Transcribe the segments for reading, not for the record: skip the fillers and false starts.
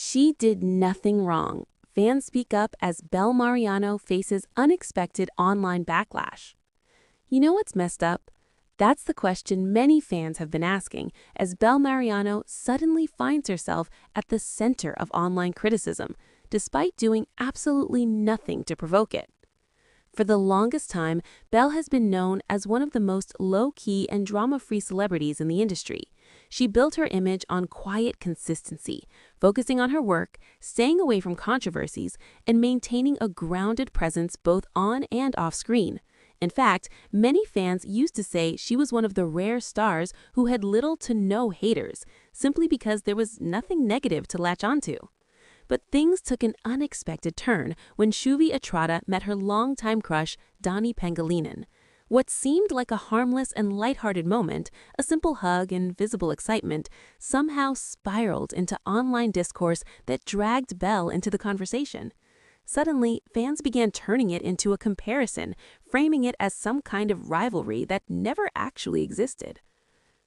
She did nothing wrong. Fans speak up as Belle Mariano faces unexpected online backlash. You know what's messed up? That's the question many fans have been asking as Belle Mariano suddenly finds herself at the center of online criticism, despite doing absolutely nothing to provoke it. For the longest time, Belle has been known as one of the most low-key and drama-free celebrities in the industry. She built her image on quiet consistency, focusing on her work, staying away from controversies, and maintaining a grounded presence both on and off screen. In fact, many fans used to say she was one of the rare stars who had little to no haters, simply because there was nothing negative to latch onto. But things took an unexpected turn when Shuvi Estrada met her longtime crush, Donnie Pangilinan. What seemed like a harmless and lighthearted moment, a simple hug and visible excitement, somehow spiraled into online discourse that dragged Belle into the conversation. Suddenly, fans began turning it into a comparison, framing it as some kind of rivalry that never actually existed.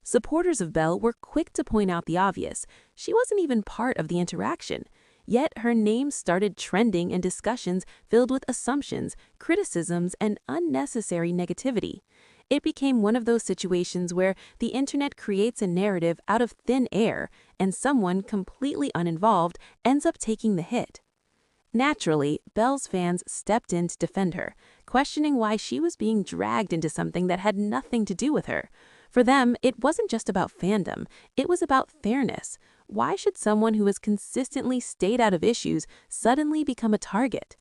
Supporters of Belle were quick to point out the obvious. She wasn't even part of the interaction. Yet her name started trending in discussions filled with assumptions, criticisms, and unnecessary negativity. It became one of those situations where the internet creates a narrative out of thin air, and someone completely uninvolved ends up taking the hit. Naturally, Belle's fans stepped in to defend her, questioning why she was being dragged into something that had nothing to do with her. For them, it wasn't just about fandom, it was about fairness. Why should someone who has consistently stayed out of issues suddenly become a target?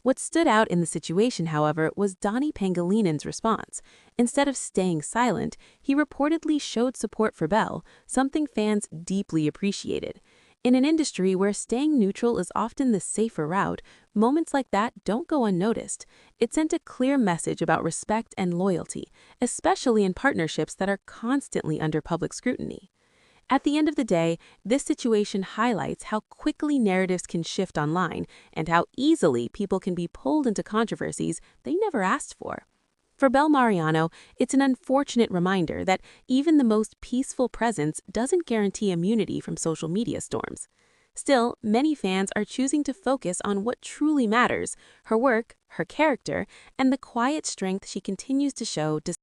What stood out in the situation, however, was Donnie Pangalinan's response. Instead of staying silent, he reportedly showed support for Belle, something fans deeply appreciated. In an industry where staying neutral is often the safer route, moments like that don't go unnoticed. It sent a clear message about respect and loyalty, especially in partnerships that are constantly under public scrutiny. At the end of the day, this situation highlights how quickly narratives can shift online and how easily people can be pulled into controversies they never asked for. For Belle Mariano, it's an unfortunate reminder that even the most peaceful presence doesn't guarantee immunity from social media storms. Still, many fans are choosing to focus on what truly matters: her work, her character, and the quiet strength she continues to show despite